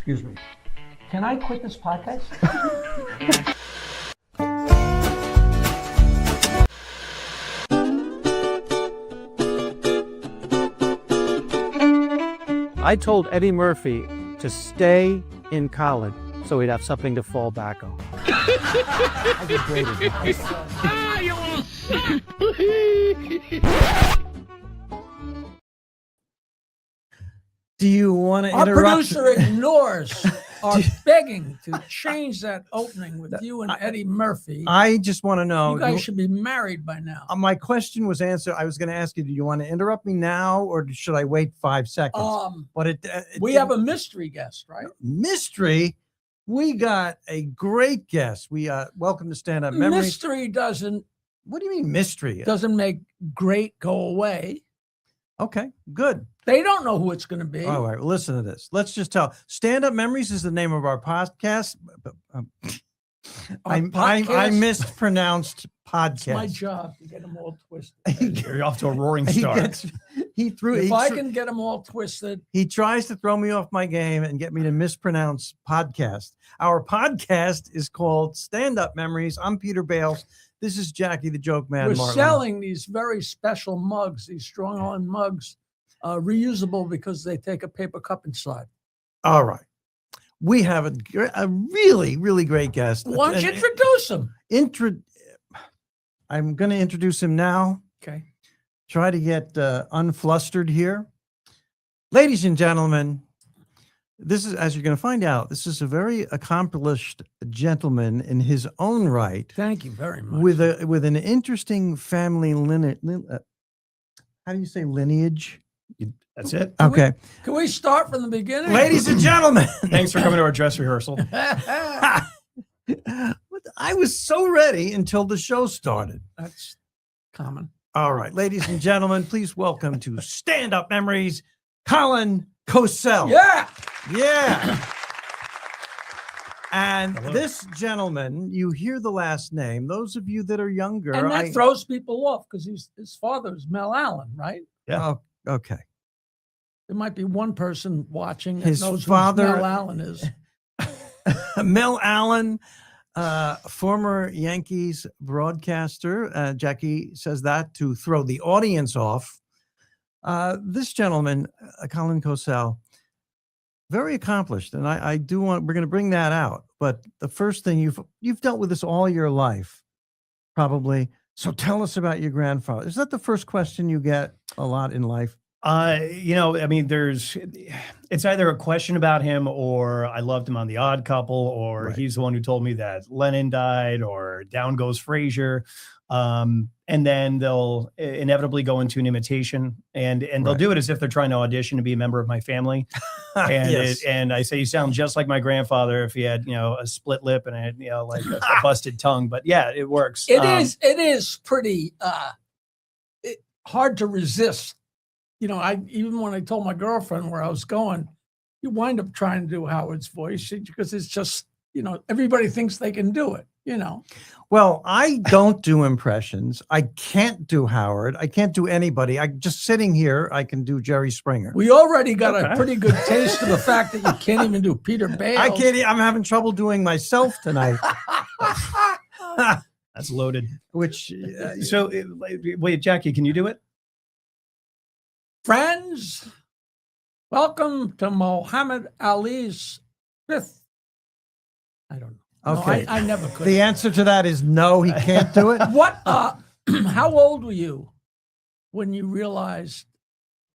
Excuse me. Can I quit this podcast? I told Eddie Murphy to stay in college so he'd have something to fall back on. I get great advice. Do you want to Our interrupt? producer ignores our begging to change that opening with you and Eddie Murphy. I just want to know. You guys should be married by now. My question was answered. I was going to ask you, do you want to interrupt me now or should I wait 5 seconds? But we have a mystery guest, right? Mystery? We got a great guest. We welcome to Stand Up Memories. Mystery doesn't. What do you mean mystery? Doesn't make great go away. Okay, good. They don't know who it's going to be. All right, well, listen to this. Let's just tell. Stand Up Memories is the name of our podcast. I mispronounced podcast. It's my job to get them all twisted. You're off to a roaring start. If I can get them all twisted. He tries to throw me off my game and get me to mispronounce podcast. Our podcast is called Stand Up Memories. I'm Peter Bales. This is Jackie the Joke Man. We're Martling. selling these very special mugs, these Strong Arm mugs, reusable because they take a paper cup inside. All right. We have a really, really great guest. Why don't you introduce him? I'm going to introduce him now. Okay. Try to get unflustered here. Ladies and gentlemen, this is, as you're going to find out, this is a very accomplished gentleman in his own right. Thank you very much. With an interesting family lineage. How do you say lineage? That's it. Okay. Can we start from the beginning? Ladies and gentlemen. Thanks for coming to our dress rehearsal. I was so ready until the show started. That's common. All right. Ladies and gentlemen, please welcome to Stand Up Memories, Colin Cosell. Yeah. Yeah. And Hello. this gentleman, you hear the last name. Those of you that are younger. And that throws people off because his father's Mel Allen, right? Yeah. Oh, okay. There might be one person watching that His knows father- who Mel Allen is. Mel Allen, former Yankees broadcaster. Jackie says that to throw the audience off. This gentleman, Colin Cosell, very accomplished, and I do want. We're going to bring that out. But the first thing you've dealt with this all your life, probably. So tell us about your grandfather. Is that the first question you get a lot in life? I mean, it's either a question about him or I loved him on The Odd Couple, or Right. he's the one who told me that Lennon died, or down goes Frasier. And then they'll inevitably go into an imitation and they'll Right. do it as if they're trying to audition to be a member of my family. And Yes. and I say, you sound just like my grandfather if he had, a split lip and like a busted tongue, but yeah, it works. It is pretty hard to resist. Even when I told my girlfriend where I was going, you wind up trying to do Howard's voice because it's just, everybody thinks they can do it, Well, I don't do impressions. I can't do Howard. I can't do anybody. I just sitting here, I can do Jerry Springer. We already got a pretty good taste of the fact that you can't even do Peter Bales. I can't. I'm having trouble doing myself tonight. That's loaded. Which So wait, Jackie, can you do it? Friends, welcome to Muhammad Ali's fifth. I don't know. Okay. No, I never could. the answer to that is no. He can't do it. What? How old were you when you realized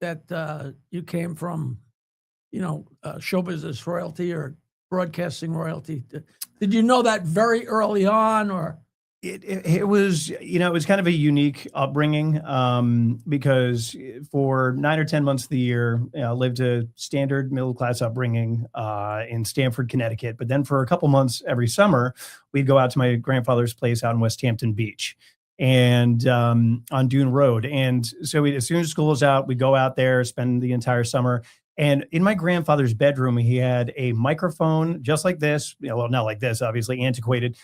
that you came from, show business royalty or broadcasting royalty? Did you know that very early on, or? It was, it was kind of a unique upbringing because for 9 or 10 months of the year, I lived a standard middle-class upbringing in Stamford, Connecticut. But then for a couple months every summer, we'd go out to my grandfather's place out in West Hampton Beach and on Dune Road. And so as soon as school was out, we'd go out there, spend the entire summer. And in my grandfather's bedroom, he had a microphone just like this, well, not like this, obviously antiquated,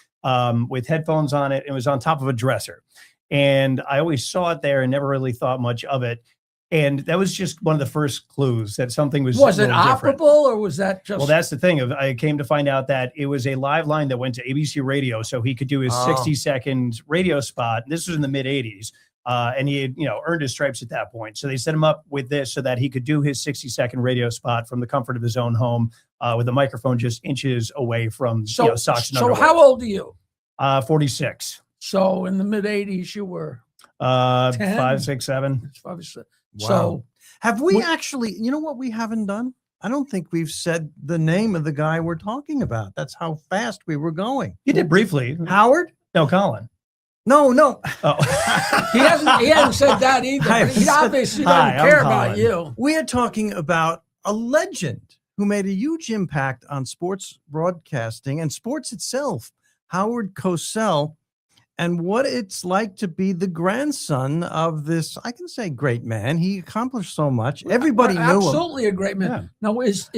with headphones on it. It was on top of a dresser. And I always saw it there and never really thought much of it. And that was just one of the first clues that something was Was a it little different. operable or was that just? Well, that's the thing. I came to find out that it was a live line that went to ABC Radio, so he could do his 60-second radio spot. This was in the mid '80s, and he had, earned his stripes at that point. So they set him up with this so that he could do his 60-second radio spot from the comfort of his own home, with the microphone just inches away from socks and So underwear. how old are you? 46. So in the mid '80s, you were 5, 6, 7. 5 or 6. Wow. So Have we actually, you know what we haven't done? I don't think we've said the name of the guy we're talking about. That's how fast we were going. You did briefly. Howard? No, Colin. No. Oh. he hasn't said that either. I But he said- obviously Hi, doesn't care I'm about Colin. you. We are talking about a legend who made a huge impact on sports broadcasting and sports itself, Howard Cosell, and what it's like to be the grandson of this, I can say, great man. He accomplished so much. Everybody knew him. Absolutely a great man. Yeah. Now, was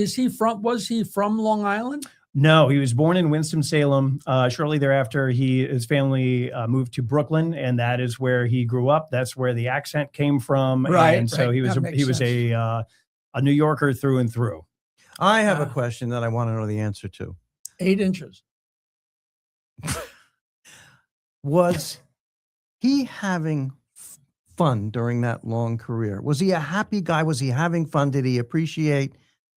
he from Long Island? No, he was born in Winston-Salem. Shortly thereafter, his family moved to Brooklyn, and that is where he grew up. That's where the accent came from. Right, And so right. he was That makes a New Yorker through and through. I have a question that I want to know the answer to. 8 inches. Was he having fun during that long career? Was he a happy guy? Was he having fun? Did he appreciate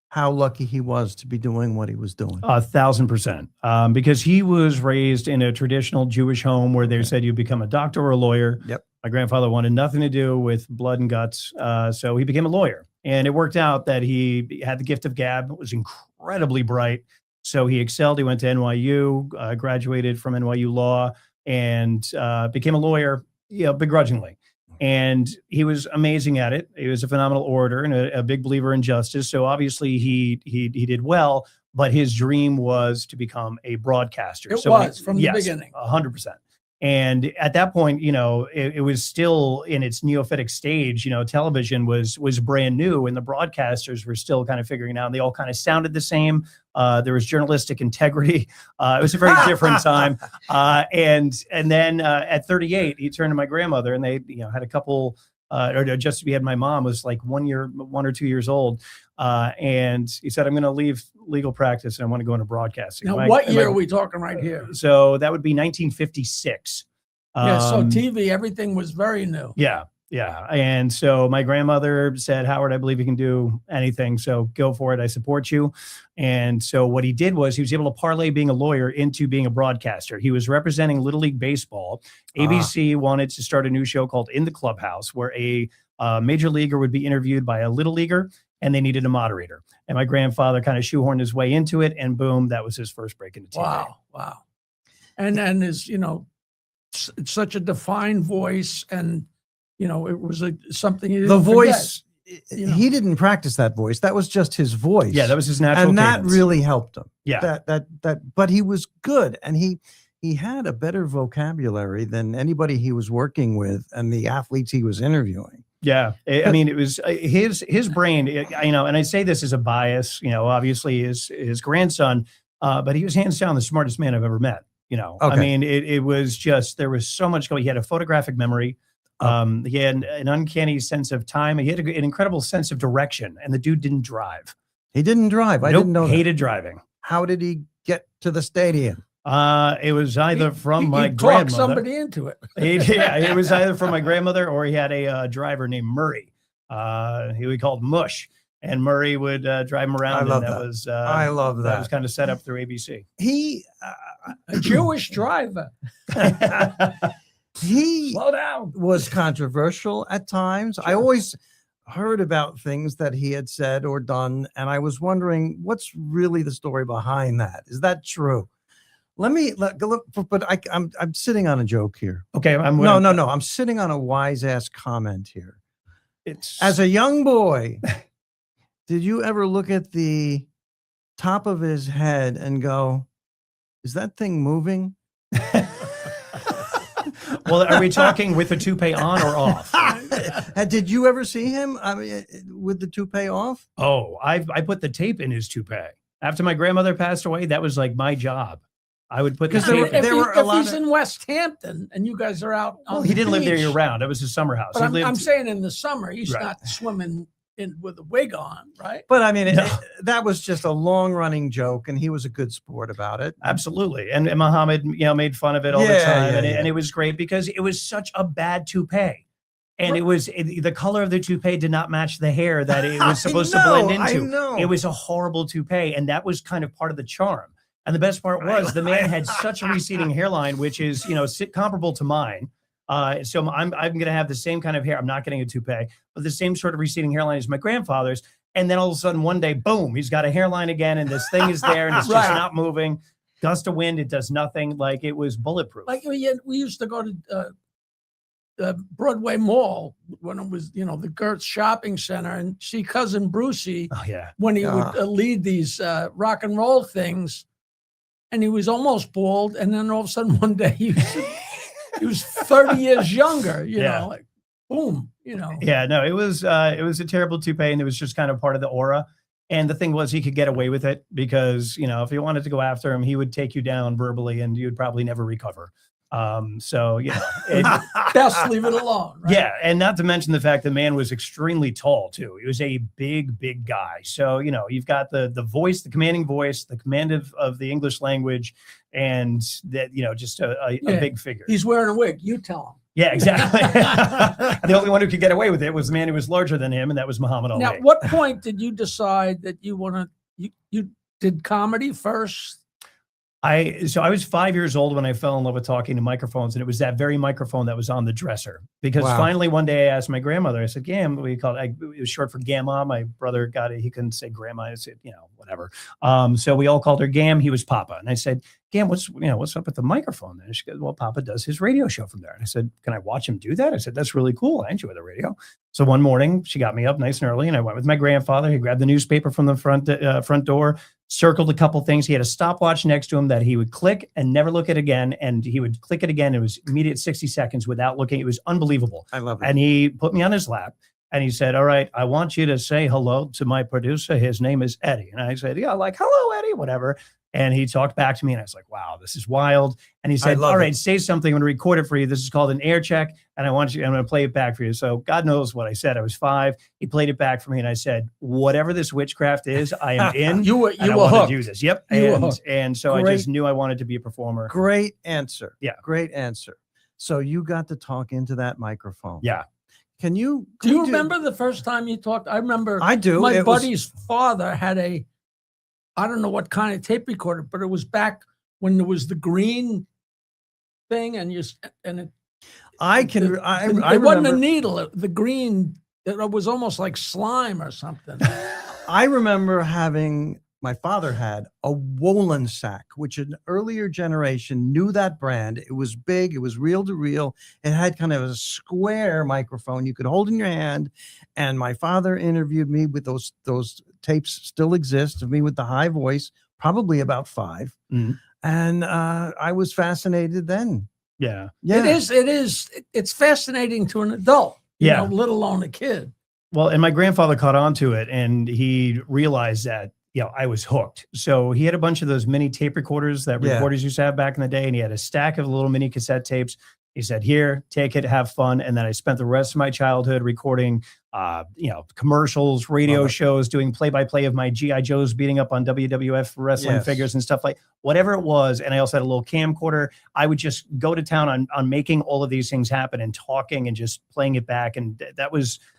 how lucky he was to be doing what he was doing? 1,000%. Because he was raised in a traditional Jewish home where they said you become a doctor or a lawyer. Yep. My grandfather wanted nothing to do with blood and guts. So he became a lawyer. And it worked out that he had the gift of gab, was incredibly bright. So he excelled. He went to NYU, graduated from NYU Law, and became a lawyer, begrudgingly. And he was amazing at it. He was a phenomenal orator and a big believer in justice. So obviously he did well, but his dream was to become a broadcaster. It So was from the beginning. 100%. And at that point, it was still in its neophytic stage. Television was brand new, and the broadcasters were still kind of figuring it out. And they all kind of sounded the same. There was journalistic integrity. It was a very different time. And then at 38, he turned to my grandmother, and they had a couple. Or just we had my mom was like 1 or 2 years old, and he said, "I'm going to leave legal practice and I want to go into broadcasting." Now, what year are we talking right here? So that would be 1956. Yeah, so TV, everything was very new. Yeah. And so my grandmother said, "Howard, I believe you can do anything. So go for it. I support you." And so what he did was he was able to parlay being a lawyer into being a broadcaster. He was representing Little League Baseball. ABC wanted to start a new show called In the Clubhouse, where a major leaguer would be interviewed by a little leaguer, and they needed a moderator. And my grandfather kind of shoehorned his way into it, and boom, that was his first break into TV. Wow. And then is, it's such a defined voice, and it was something he didn't The forget. voice, he didn't practice that voice. That was just his voice. Yeah, that was his natural and that cadence. really helped him. Yeah. But he was good, and he had a better vocabulary than anybody he was working with and the athletes he was interviewing. Yeah. I mean, it was his brain, and I say this as a bias, obviously his grandson, but he was hands down the smartest man I've ever met. I mean, it was just, there was so much going. He had a photographic memory. He had an uncanny sense of time. He had an incredible sense of direction, and the dude didn't drive. He didn't drive. I Nope, didn't know that. hated driving. How did he get to the stadium? It was either from my he talked grandmother. somebody into it. It was either from my grandmother, or he had a driver named Murray. He would call Mush, and Murray would drive him around. I love and that. was I love that that. was kind of set up through ABC. He A Jewish driver. he Slow down. was controversial at times. I always heard about things that he had said or done, and I was wondering what's really the story behind that. Is that true? Let me look, but I'm sitting on a joke here. Okay, No. I'm sitting on a wise ass comment here. It's As a young boy, did you ever look at the top of his head and go, "Is that thing moving?" well, are we talking with the toupee on or off? And did you ever see him? I mean, with the toupee off? Oh, I put the tape in his toupee. After my grandmother passed away, that was like my job. I would put Because the there tape in. were a if lot he's of- in West Hampton and you guys are out on Well, the he didn't live there beach, year round. It was his summer house. But He lived, I'm saying in the summer, he's Right. not swimming in with a wig on, right? But I mean, No. that was just a long running joke, and he was a good sport about it. absolutely. And Muhammad, made fun of it all the Yeah, time. yeah, and, yeah. and it was great because it was such a bad toupee. And the color of the toupee did not match the hair that it was supposed to blend I into. know. It was a horrible toupee. And that was kind of part of the charm. And the best part was the man had such a receding hairline, which is, comparable to mine. So I'm going to have the same kind of hair. I'm not getting a toupee, but the same sort of receding hairline as my grandfather's. And then all of a sudden, one day, boom, he's got a hairline again, and this thing is there, and it's just Right. not moving. Gust of wind, it does nothing. Like it was bulletproof. Like we used to go to Broadway Mall when it was, the Gertz Shopping Center, and see Cousin Brucey Oh yeah, when he Ah. would lead these rock and roll things, and he was almost bald, and then all of a sudden one day he was 30 years younger. Yeah. Like boom, yeah. No, it was a terrible toupee, and it was just kind of part of the aura. And the thing was, he could get away with it because if you wanted to go after him, he would take you down verbally, and you'd probably never recover. Best leave it alone. Right? Yeah, and not to mention the fact the man was extremely tall too. He was a big guy. So you've got the voice, the commanding voice, the command of the English language, and that just a big figure. He's wearing a wig. You tell him. Yeah, exactly. The only one who could get away with it was the man who was larger than him, and that was Muhammad Ali. Now, what point did you decide that you want to? You did comedy first? So I was 5 years old when I fell in love with talking to microphones, and it was that very microphone that was on the dresser. Because Wow. finally one day I asked my grandmother, I said, Gam, we called it, it was short for Gamma. My brother got it. He couldn't say grandma. I said, whatever. So we all called her Gam. He was Papa. And I said, Gam, what's up with the microphone? And she goes, well, Papa does his radio show from there. And I said, can I watch him do that? I said, that's really cool. I enjoy the radio. So one morning she got me up nice and early, and I went with my grandfather. He grabbed the newspaper from the front door, circled a couple things. He had a stopwatch next to him that he would click and never look at again. And he would click it again. It was immediate 60 seconds without looking. It was unbelievable. I love it. And he put me on his lap and he said, all right, I want you to say hello to my producer. His name is Eddie. And I said, yeah, like, hello, Eddie, whatever. And he talked back to me, and I was like, wow, this is wild. And he said, all right, say something. I'm going to record it for you. This is called an air check. And I'm going to play it back for you. So God knows what I said. I was 5. He played it back for me. And I said, whatever this witchcraft is, I am in. You were I want hooked. to do this. Yep. You were hooked. And so I Great. just knew I wanted to be a performer. Great answer. Yeah. Great answer. So you got to talk into that microphone. Yeah. Can you? Do you remember the first time you talked? I remember. I do. My It was- buddy's father had I don't know what kind of tape recorder, but it was back when there was the green thing, and it I wasn't a remember. needle. The green, it was almost like slime or something. I remember having. My father had a Wolin sack, which an earlier generation knew that brand. It was big. It was reel to reel. It had kind of a square microphone you could hold in your hand. And my father interviewed me with those tapes still exist of me with the high voice, probably about 5. Mhm. And I was fascinated then. Yeah. Yeah. It's fascinating to an adult, Yeah. let alone a kid. Well, and my grandfather caught on to it, and he realized that, I was hooked. So he had a bunch of those mini tape recorders that Yeah. recorders used to have back in the day. And he had a stack of little mini cassette tapes. He said, here, take it, have fun. And then I spent the rest of my childhood recording, commercials, radio shows, doing play-by-play of my G.I. Joes beating up on WWF wrestling Yes. figures and stuff, like whatever it was. And I also had a little camcorder. I would just go to town on making all of these things happen and talking and just playing it back. And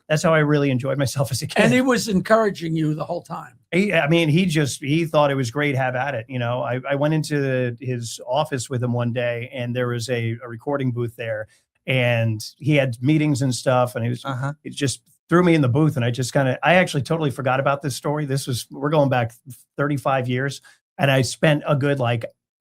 that's how I really enjoyed myself as a kid. And he was encouraging you the whole time. He thought it was great. Have at it. I went into his office with him one day, and there was a recording booth there, and he had meetings and stuff. And he just threw me in the booth, and I actually totally forgot about this story. We're going back 35 years. And I spent a good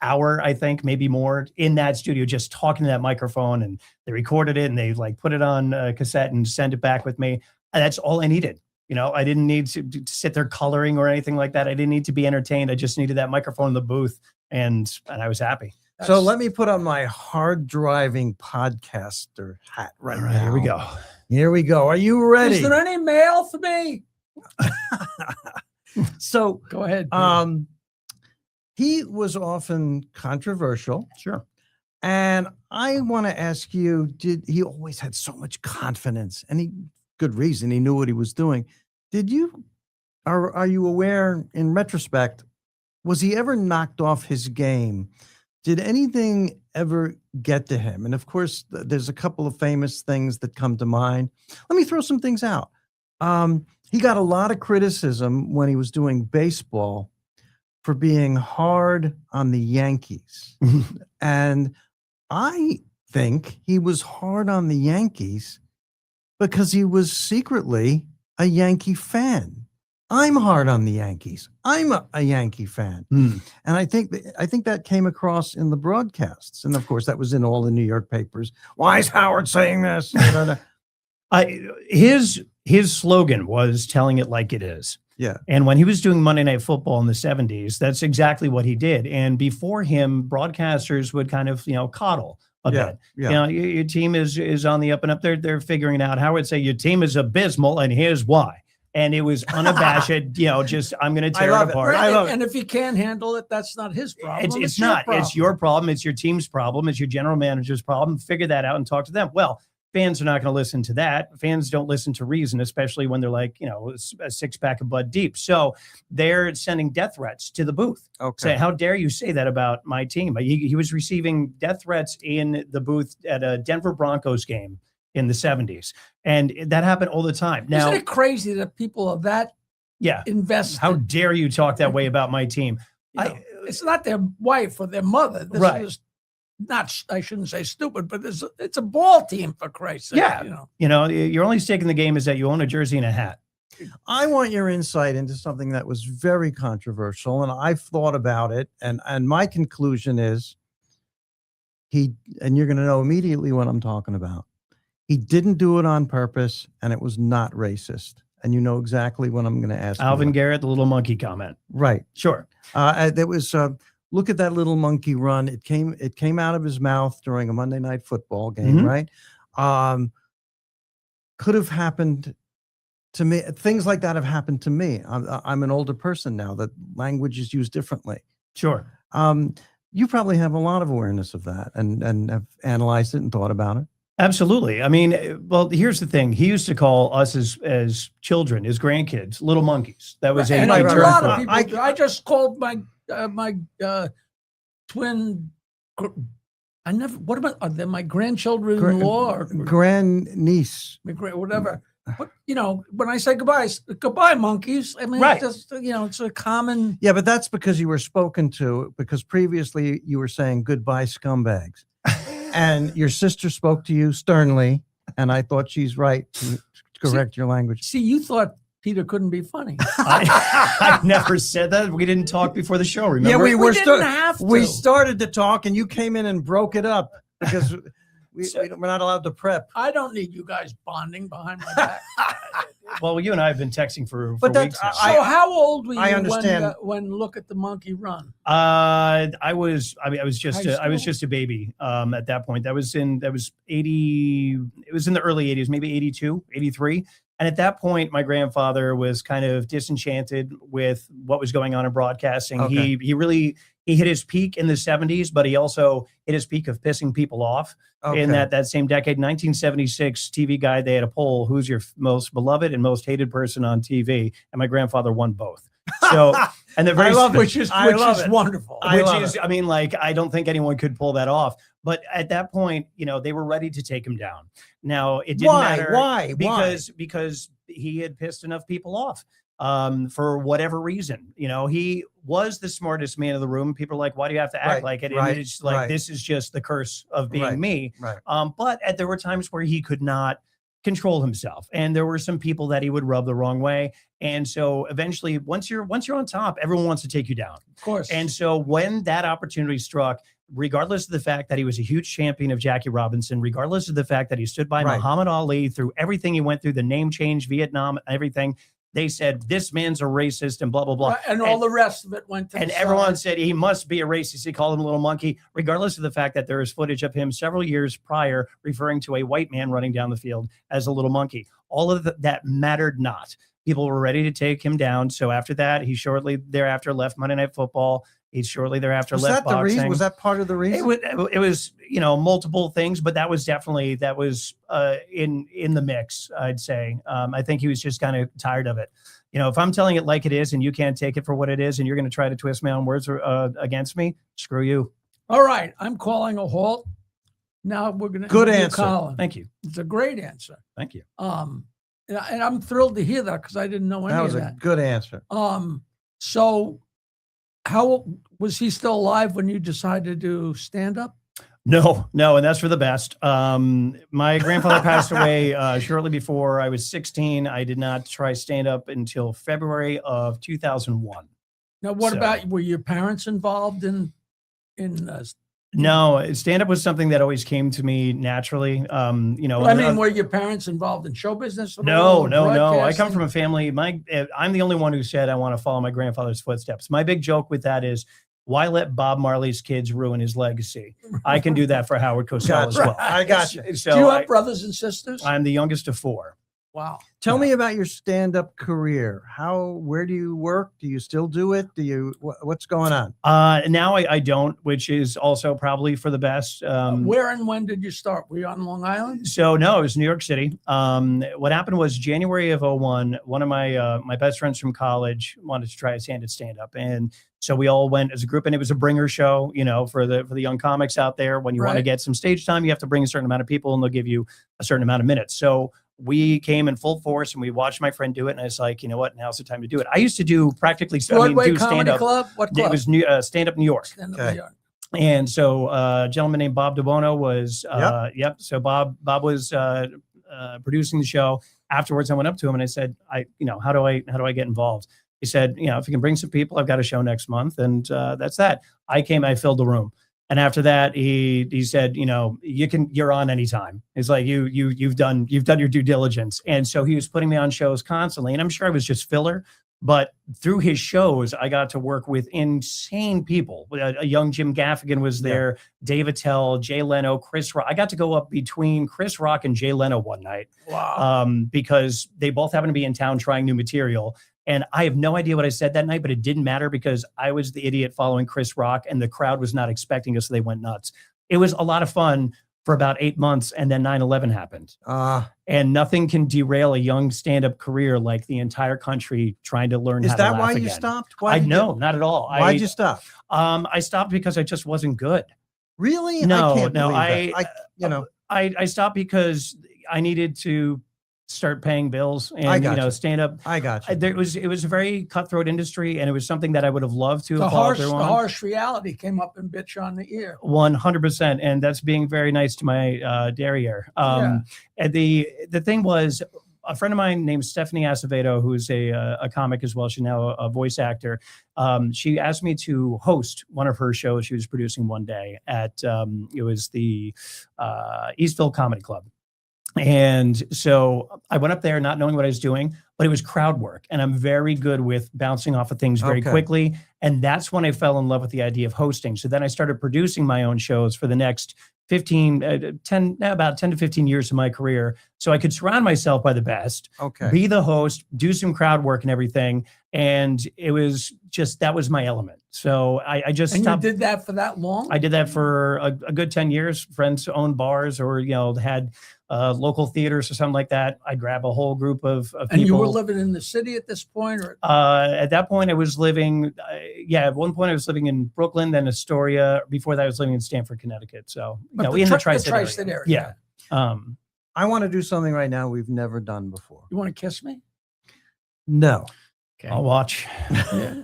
hour, I think, maybe more, in that studio, just talking to that microphone, and they recorded it and they put it on cassette and send it back with me. And that's all I needed. I didn't need to sit there coloring or anything like that. I didn't need to be entertained. I just needed that microphone in the booth, and I was happy. So let me put on my hard driving podcaster hat right All right, now. here we go. Here we go. Are you ready? Is there any mail for me? So Go ahead. he was often controversial. Sure. And I want to ask you, he always had so much confidence, and good reason, he knew what he was doing. Are you aware, in retrospect, was he ever knocked off his game? Did anything ever get to him? And of course, there's a couple of famous things that come to mind. Let me throw some things out. He got a lot of criticism when he was doing baseball for being hard on the Yankees. And I think he was hard on the Yankees because he was secretly a Yankee fan. I'm hard on the Yankees. I'm a Yankee fan. And I think that came across in the broadcasts. And of course, that was in all the New York papers. Why is Howard saying this? His slogan was telling it like it is. Yeah. And when he was doing Monday Night Football in the 70s, that's exactly what he did. And before him, broadcasters would kind of, coddle a bit. Yeah. Your team is on the up and up. They're figuring it out. Howard would say your team is abysmal, and here's why. And it was unabashed, just I'm going to tear it apart. I love it. And if he can't handle it, that's not his problem. It's not. It's your problem. It's your team's problem. It's your general manager's problem. Figure that out and talk to them. Well, fans are not going to listen to that. Fans don't listen to reason, especially when they're like, a six-pack of Bud Deep. So they're sending death threats to the booth. Okay. Say, how dare you say that about my team? He was receiving death threats in the booth at a Denver Broncos game in the 70s. And that happened all the time. Now, isn't it crazy that people are that invested? How dare you talk that way about my team? It's not their wife or their mother. This Right. is not, I shouldn't say stupid, but it's a ball team, for Christ's sake. Yeah. Your only stake in the game is that you own a jersey and a hat. I want your insight into something that was very controversial, and I've thought about it, and my conclusion is and you're going to know immediately what I'm talking about. He didn't do it on purpose, and it was not racist. And you know exactly what I'm going to ask. Alvin Garrett, the little monkey comment. Right. Sure. There was look at that little monkey run. It came out of his mouth during a Monday Night Football game, right? Could have happened to me. Things like that have happened to me. I'm an older person now. That language is used differently. Sure. You probably have a lot of awareness of that and have analyzed it and thought about it. Absolutely. I mean, well, here's the thing. He used to call us as children, his grandkids, little monkeys. That was and a a term lot for of it. people. I just called my twin. What about are they my grandchildren-in-law or grandniece? Whatever. But when I say goodbye, monkeys. I mean, Right. it's just it's a common. Yeah, but that's because you were spoken to. Because previously you were saying goodbye, scumbags. And your sister spoke to you sternly, and I thought she's right to correct your language. See, you thought Peter couldn't be funny. I never said that. We didn't talk before the show, remember? Yeah, we didn't have to. We started to talk, and you came in and broke it up because we're not allowed to prep. I don't need you guys bonding behind my back. Well, you and I have been texting for But weeks now. So how old were you I understand. when Look at the Monkey Run? I was just High I was school? just a baby at that point. That was in the early 80s, maybe 82, 83. And at that point, my grandfather was kind of disenchanted with what was going on in broadcasting. Okay. He hit his peak in the 70s, but he also hit his peak of pissing people off in that same decade. 1976 TV Guide, they had a poll, who's your most beloved and most hated person on TV? And my grandfather won both. So, and the very I love which is wonderful. I mean, like, I don't think anyone could pull that off. But at that point, they were ready to take him down. Now, it didn't matter. Why? Because he had pissed enough people off for whatever reason. He was the smartest man in the room. People are like, why do you have to act like it? And it's like, this is just the curse of being me. Right. But there were times where he could not control himself. And there were some people that he would rub the wrong way. And so eventually, once you're on top, everyone wants to take you down. Of course. And so when that opportunity struck, regardless of the fact that he was a huge champion of Jackie Robinson, regardless of the fact that he stood by Muhammad Ali through everything he went through, the name change, Vietnam, everything, they said, this man's a racist and blah, blah, blah. And all the rest of it went to And the everyone side. said he must be a racist. He called him a little monkey, regardless of the fact that there is footage of him several years prior referring to a white man running down the field as a little monkey. All of that mattered not. People were ready to take him down. So after that, he shortly thereafter left Monday Night Football, He shortly thereafter Was left that the reason? boxing. Was that part of the reason? It was, multiple things, but that was definitely, in the mix, I'd say. I think he was just kind of tired of it. If I'm telling it like it is and you can't take it for what it is and you're going to try to twist my own words against me, screw you. All right. I'm calling a halt. Now we're going to Good answer. Colin. Thank you. It's a great answer. Thank you. And I'm thrilled to hear that because I didn't know any That was of a that. good answer. So how was he still alive when you decided to do stand-up? No, and that's for the best. My grandfather passed away shortly before I was 16. I did not try stand-up until February of 2001. Now, what about, were your parents involved in No, stand-up was something that always came to me naturally. were your parents involved in show business? at No. all, I come broadcasting? from a family. I'm the only one who said I want to follow my grandfather's footsteps. My big joke with that is, why let Bob Marley's kids ruin his legacy? I can do that for Howard Cosell as well. I got you. So Do you have brothers and sisters? I'm the youngest of 4. Wow. Tell me about your stand-up career. Where do you work? Do you still do it? What's going on? Now I don't, which is also probably for the best. Where and when did you start? Were you on Long Island? So no, it was New York City. What happened was January of 2001, one of my best friends from college wanted to try his hand at stand-up. And so we all went as a group, and it was a bringer show, for the young comics out there. When you want to get some stage time, you have to bring a certain amount of people and they'll give you a certain amount of minutes. So we came in full force and we watched my friend do it. And I was like, you know what, now's the time to do it. I used to do practically Broadway do Comedy stand-up. Club? What club? It was stand-up New York. Stand-up Okay. New York. And so a gentleman named Bob DeBono was, So Bob was producing the show. Afterwards, I went up to him and I said, how do I get involved? He said, if you can bring some people, I've got a show next month. And that's that. I filled the room. And after that, he said, you're on anytime. It's like, you've done your due diligence. And so he was putting me on shows constantly. And I'm sure I was just filler, but through his shows, I got to work with insane people. A young Jim Gaffigan was there, Dave Attell, Jay Leno, Chris Rock. I got to go up between Chris Rock and Jay Leno one night. Wow. Because they both happened to be in town trying new material. And I have no idea what I said that night, but it didn't matter because I was the idiot following Chris Rock and the crowd was not expecting us. So they went nuts. It was a lot of fun for about 8 months. And then 9/11 happened. And nothing can derail a young stand-up career like the entire country trying to learn how to laugh again. Is that why you stopped? No, not at all. Why'd you stop? I stopped because I just wasn't good. Really? No, I can't believe that. I stopped because I needed to start paying bills and stand up. I got you. It was a very cutthroat industry, and it was something that I would have loved to The have followed through harsh, on. the harsh reality came up and bit you on the ear. 100%, and that's being very nice to my derriere. And the thing was, a friend of mine named Stephanie Acevedo, who's a comic as well. She's now a voice actor. She asked me to host one of her shows she was producing one day at it was the Eastville Comedy Club. And so I went up there not knowing what I was doing, but it was crowd work. And I'm very good with bouncing off of things very quickly. And that's when I fell in love with the idea of hosting. So then I started producing my own shows for the next about 10 to 15 years of my career. So I could surround myself by the best, be the host, do some crowd work and everything. And it was just, that was my element. So I just stopped. You did that for that long? I did that for a good 10 years. Friends owned bars or, had local theaters or something like that. I'd grab a whole group of people. And you were living in the city at this point? Or? At that point, I was living, at one point I was living in Brooklyn, then Astoria. Before that, I was living in Stamford, Connecticut. So, in the tri-state area. Yeah. I want to do something right now we've never done before. You want to kiss me? No. Okay. I'll watch. Yeah.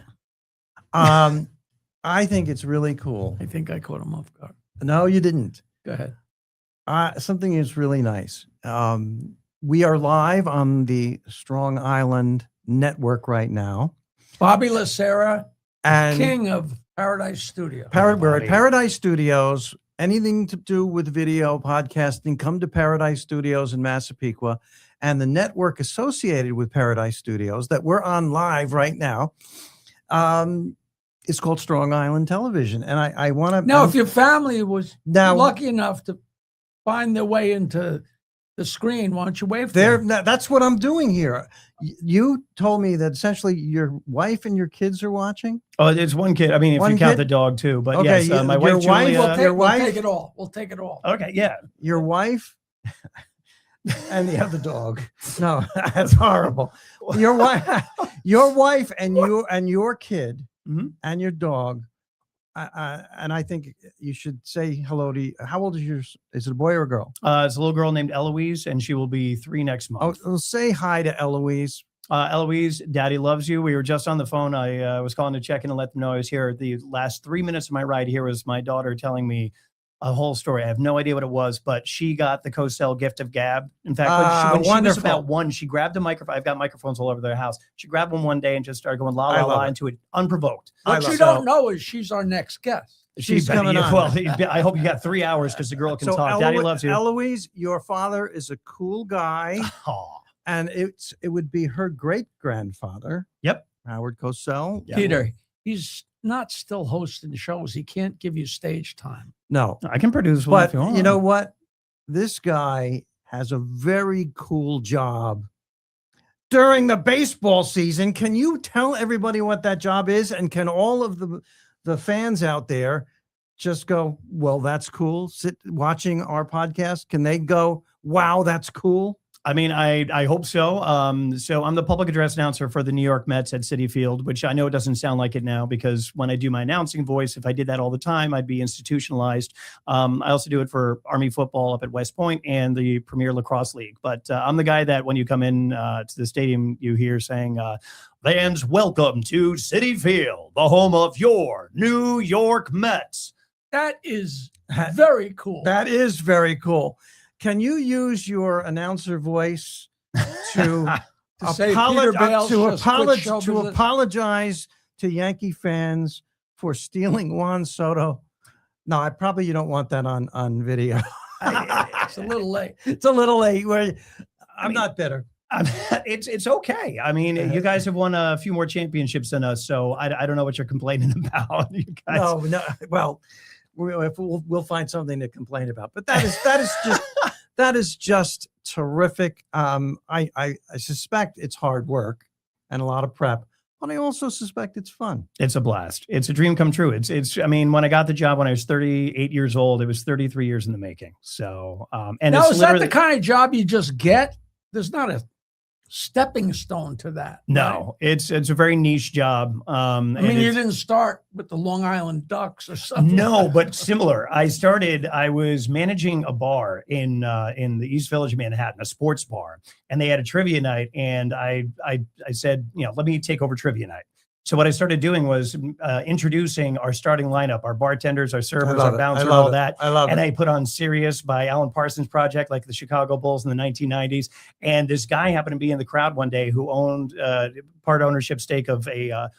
I think it's really cool. I think I caught him off guard. No, you didn't. Go ahead. Something is really nice. We are live on the Strong Island Network right now. Bobby Lacera, and king of Paradise Studio. We're at Paradise Studios. Anything to do with video podcasting, come to Paradise Studios in Massapequa. And the network associated with Paradise Studios that we're on live right now, it's called Strong Island Television. And I want to... Now, if your family was lucky enough to find their way into the screen. Why don't you wave? to There, them? that's what I'm doing here. You told me that essentially your wife and your kids are watching. Oh, it's one kid. I mean, if One you count kid? the dog too, but Okay, yes, you- my your wife, wife- Julia. We'll your take wife- it all. We'll take it all. Okay, yeah. Your wife and the other dog. No, that's horrible. Your wife, and your kid Mhm. and your dog. And I think you should say hello to. How old is yours? Is it a boy or a girl? It's a little girl named Eloise, and she will be 3 next month. Oh, say hi to Eloise. Eloise, Daddy loves you. We were just on the phone. I was calling to check in and let them know I was here. The last 3 minutes of my ride here was my daughter telling me a whole story. I have no idea what it was, but she got the Cosell gift of gab. In fact, when she was Wonderful. about 1, she grabbed a microphone. I've got microphones all over their house. She grabbed one day and just started going la I la love la it. into it unprovoked. What you don't know is she's our next guest. She's coming on. Well, I hope you got 3 hours because the girl can talk. Daddy loves you. Eloise, your father is a cool guy, Aw. and it would be her great grandfather. Yep. Howard Cosell. Yeah. Peter, he's not still hosting shows. He can't give you stage time. No, I can produce one but if you want. you know what? This guy has a very cool job during the baseball season. Can you tell everybody what that job is? And can all of the fans out there just go, well, that's cool. Sit watching our podcast. Can they go, wow, that's cool? I mean, I hope so. So I'm the public address announcer for the New York Mets at Citi Field, which I know it doesn't sound like it now because when I do my announcing voice, if I did that all the time, I'd be institutionalized. I also do it for Army football up at West Point and the Premier Lacrosse League. But I'm the guy that when you come in to the stadium, you hear saying, fans, welcome to Citi Field, the home of your New York Mets. That is very cool. That is very cool. Can you use your announcer voice to To say Peter Bales just quit show business. apologize to Yankee fans for stealing Juan Soto? No, you don't want that on video. It's a little late. It's a little late. I'm not bitter. It's okay. I mean, you guys have won a few more championships than us, so I don't know what you're complaining about. You guys. No. Well, we'll find something to complain about. But that is just terrific. I suspect it's hard work and a lot of prep, but I also suspect it's fun. It's a blast. It's a dream come true. I mean, when I got the job when I was 38 years old, it was 33 years in the making. So, and Now, it's is that the literally- kind of job you just get? There's not a stepping stone to that. No, it's a very niche job. I mean, you didn't start with the Long Island Ducks or something. No, but similar. I was managing a bar in the East Village of Manhattan, a sports bar, and they had a trivia night. And I said, let me take over trivia night. So what I started doing was introducing our starting lineup, our bartenders, our servers, our bouncer, all that. I love And it. I put on Sirius by Alan Parsons Project, like the Chicago Bulls in the 1990s. And this guy happened to be in the crowd one day who owned part ownership stake of a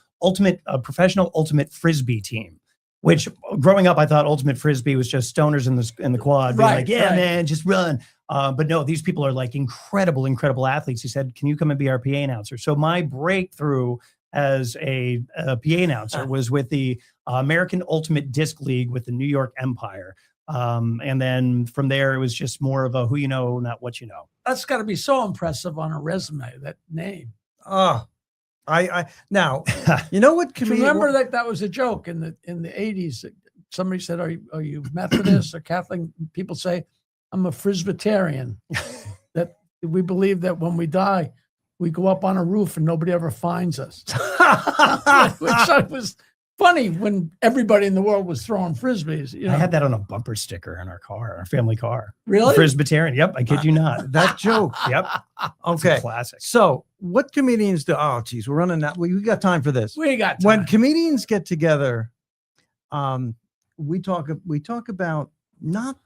professional ultimate Frisbee team. Which growing up, I thought ultimate Frisbee was just stoners in the quad, being like, yeah, man, just run. But no, these people are like incredible athletes. He said, can you come and be our PA announcer? So my breakthrough as a PA announcer was with the American Ultimate Disc League with the New York Empire. And then from there, it was just more of a who you know, not what you know. That's got to be so impressive on a resume, that name. Oh, now, you know what? Do you remember that was a joke in the 80s? Somebody said, are you Methodist or Catholic? People say, I'm a Presbyterian. That we believe that when we die, we go up on a roof and nobody ever finds us. Which was funny when everybody in the world was throwing Frisbees. I had that on a bumper sticker in our car, our family car. Really? Presbyterian. Yep. I kid you not. that joke? Yep. Okay. Classic. So what comedians do? Oh, geez, we're running out. We got time for this. We got time. When comedians get together, we talk about not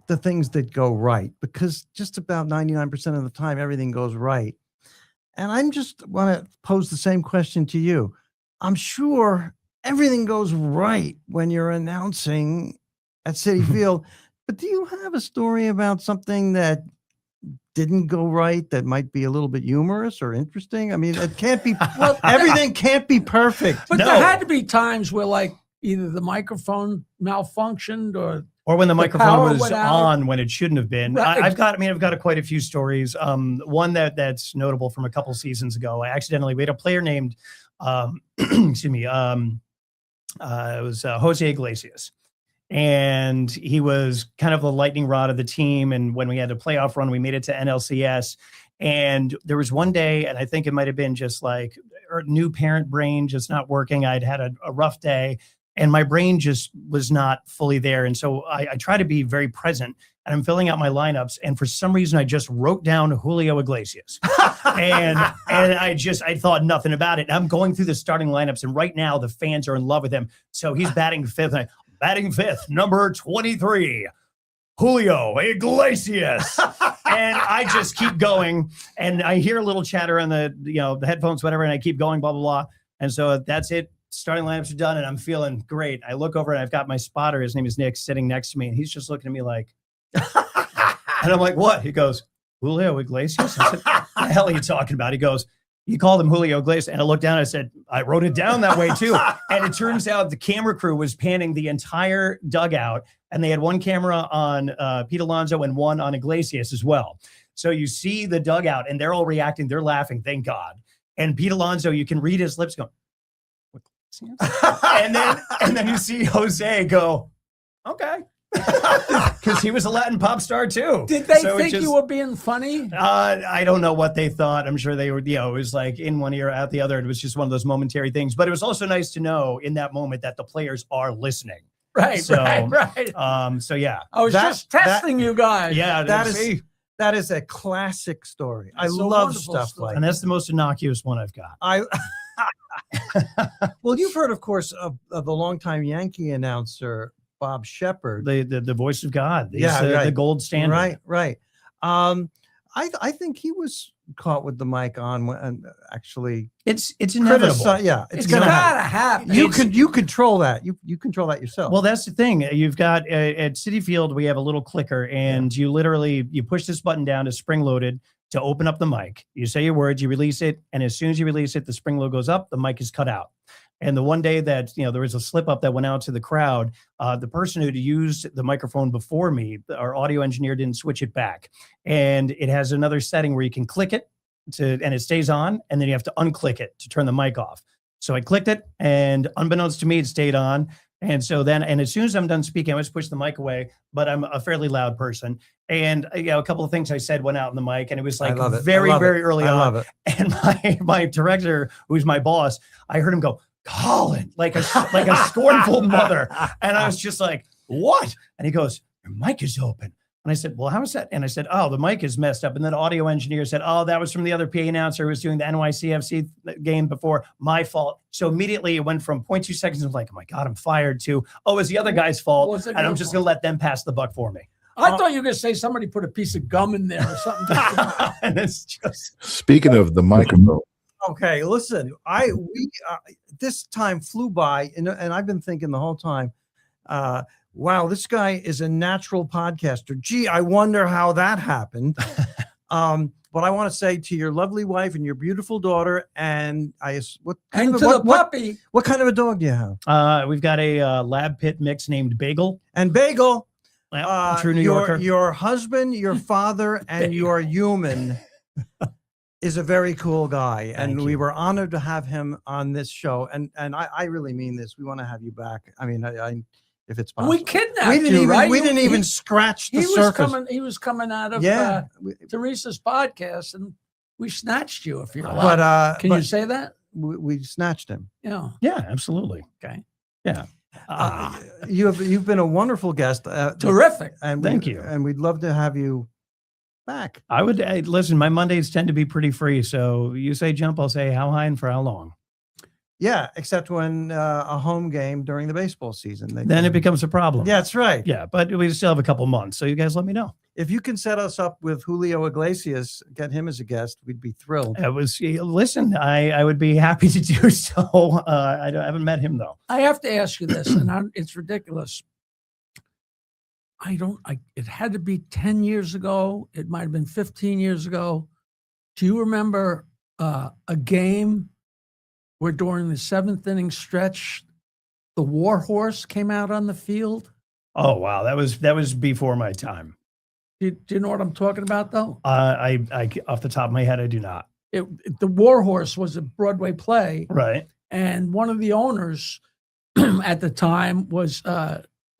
the things that go right, because just about 99% of the time, everything goes right. And I'm just want to pose the same question to you. I'm sure everything goes right when you're announcing at Citi Field, but do you have a story about something that didn't go right that might be a little bit humorous or interesting? I mean, it can't be, everything can't be perfect. But there had to be times where like either the microphone malfunctioned or Or when the power microphone was went out. on when it shouldn't have been. Right. I've got quite a few stories. One that's notable from a couple seasons ago. We had a player named, excuse me, it was Jose Iglesias. And he was kind of the lightning rod of the team. And when we had a playoff run, we made it to NLCS. And there was one day, and I think it might have been just like new parent brain just not working. I'd had a rough day. And my brain just was not fully there. And so I try to be very present, and I'm filling out my lineups. And for some reason, I just wrote down Julio Iglesias. and I thought nothing about it. I'm going through the starting lineups, and right now the fans are in love with him. So he's batting fifth. Batting fifth, number 23, Julio Iglesias. And I just keep going. And I hear a little chatter on the headphones, whatever, and I keep going, blah, blah, blah. And so that's it. Starting lineups are done, and I'm feeling great. I look over and I've got my spotter. His name is Nick, sitting next to me, and he's just looking at me like, and I'm like, what? He goes, Julio Iglesias? I said, what the hell are you talking about? He goes, you called him Julio Iglesias. And I looked down and I said, I wrote it down that way too. And it turns out the camera crew was panning the entire dugout, and they had one camera on Pete Alonso and one on Iglesias as well. So you see the dugout, and they're all reacting. They're laughing, thank God. And Pete Alonso, you can read his lips going, and then you see Jose go, okay, because he was a Latin pop star too. Did they think you were being funny? I don't know what they thought. I'm sure they were. It was like in one ear, out the other. It was just one of those momentary things. But it was also nice to know in that moment that the players are listening. Right. So, right. So yeah, I was just testing you guys. Yeah, that is a classic story. I It's a love wonderful stuff story. like and that's the most innocuous one I've got. Well, you've heard, of course, of the longtime Yankee announcer Bob Shepard, The voice of God. Right. The gold standard. Right. I think he was caught with the mic on, and actually, It's inevitable. It's It's gonna gotta happen. happen. You control that. You control that yourself. Well, that's the thing. You've got at Citi Field, we have a little clicker, and you push this button down to spring loaded to open up the mic. You say your words, you release it, and as soon as you release it, the spring load goes up, the mic is cut out. And the one day that there was a slip up that went out to the crowd, the person who used the microphone before me, our audio engineer, didn't switch it back, and it has another setting where you can click it and it stays on, and then you have to unclick it to turn the mic off. So I clicked it, and unbeknownst to me, it stayed on. And so then, and as soon as I'm done speaking, I just push the mic away, but I'm a fairly loud person. And a couple of things I said went out in the mic, and it was like very early on. I love it. And my director, who's my boss, I heard him go, Colin, like a scornful mother. And I was just like, what? And he goes, your mic is open. And I said, well, how is that? And I said, oh, the mic is messed up. And then the audio engineer said, oh, that was from the other PA announcer who was doing the NYCFC game before. My fault. So immediately it went from 0.2 seconds of like, oh my God, I'm fired, to, oh, it was the other guy's fault. And I'm just going to let them pass the buck for me. I thought you were going to say somebody put a piece of gum in there or something. And it's just. Speaking of the microphone. Okay, listen, this time flew by, and I've been thinking the whole time, wow, this guy is a natural podcaster. Gee, I wonder how that happened. But I want to say to your lovely wife and your beautiful daughter, and what kind of a dog do you have? We've got a lab pit mix named Bagel. And Bagel, true New Yorker. Your husband, your father, and your human is a very cool guy, and we were honored to have him on this show. And I really mean this. We want to have you back. I mean, if it's possible. We kidnapped you, right? We didn't even scratch the surface. He was coming out of Teresa's podcast, and we snatched you. If you're allowed, can you say that? We snatched him. Yeah. Yeah, absolutely. Okay. Yeah. You've been a wonderful guest. Terrific. And thank you. And we'd love to have you back. I would listen. My Mondays tend to be pretty free, so you say jump, I'll say how high and for how long. Yeah, except when a home game during the baseball season. Then it becomes a problem. Yeah, that's right. Yeah, but we still have a couple months, so you guys let me know. If you can set us up with Julio Iglesias, get him as a guest, we'd be thrilled. Listen, I would be happy to do so. I haven't met him, though. I have to ask you this, and it's ridiculous. It had to be 10 years ago. It might have been 15 years ago. Do you remember a game where during the 7th inning stretch, the War Horse came out on the field? Oh wow, that was before my time. Do you know what I'm talking about, though? I off the top of my head, I do not. The War Horse was a Broadway play, Right. and one of the owners at the time was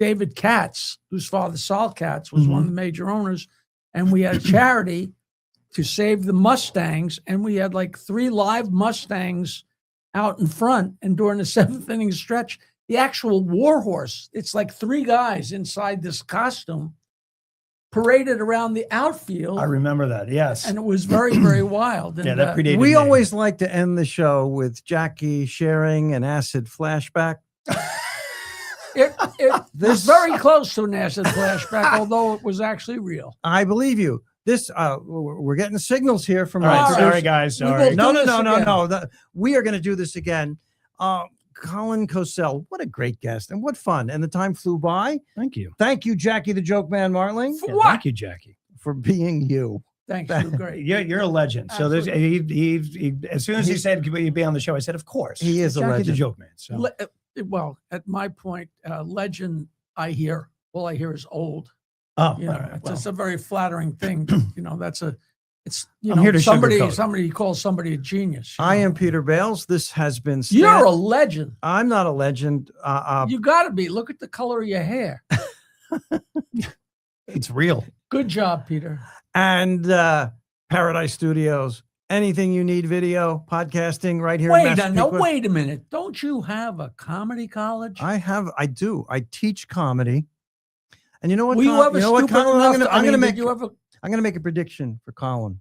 David Katz, whose father, Saul Katz, was one of the major owners. And we had a charity to save the Mustangs, and we had like 3 live Mustangs out in front. And during the 7th inning stretch, the actual War Horse, it's like 3 guys inside this costume, paraded around the outfield. I remember that. Yes. And it was very, very wild. And, yeah, that predated We me. always like to end the show with Jackie sharing an acid flashback. It was very close to an acid flashback, although it was actually real. I believe you. This we're getting signals here from All right, our All right. sorry guys. We will Sorry. do No. this again. We are going to do this again. Colin Cosell, what a great guest and what fun. And the time flew by. Thank you. Thank you, Jackie the Joke Man Martling, For Yeah, what? thank you, Jackie. for being you. Thanks, you're great. You're a legend. So there's he as soon as he said, "Could you be on the show?" I said, "Of course." He is a Jackie the legend. Joke Man. So Well, at my point, legend, all I hear is old. oh, You know, all right, well, it's a very flattering thing. You know, I'm here to somebody sugarcoat. calls somebody a genius. you I know. am Peter Bales. This has been You're a legend. I'm not a legend. You got to be. Look at the color of your hair. it's real. Good job, Peter. And Paradise Studios. Anything you need, video, podcasting, right here. in Massapequa. Wait a minute. Don't you have a comedy college? I do. I teach comedy. And you know what? Were you Colin? ever You know what, stupid Colin? enough I'm to- I going to mean, make did you ever? I'm going to make a prediction for Colin.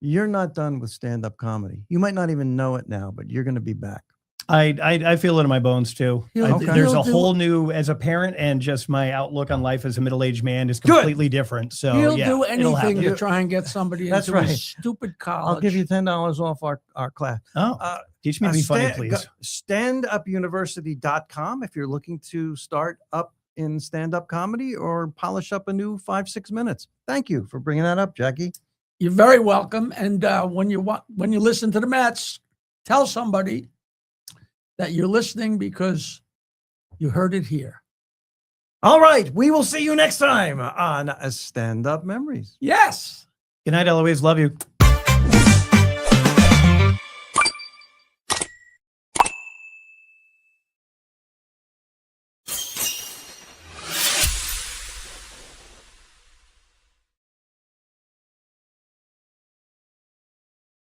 You're not done with stand-up comedy. You might not even know it now, but you're going to be back. I feel it in my bones too. He'll Okay. There's he'll a do- whole new, as a parent, and just my outlook on life as a middle-aged man is completely different. So He'll yeah, do it'll anything happen. to try and get somebody That's into a right. stupid college. I'll give you $10 off our class. Oh, teach me to be funny, please. Standupuniversity.com if you're looking to start up in stand-up comedy or polish up a new 5-6 minutes. Thank you for bringing that up, Jackie. You're very welcome. And when you listen to the Mets, tell somebody that you're listening because you heard it here. All right. We will see you next time on Stand Up Memories. Yes. Good night, Eloise. Love you.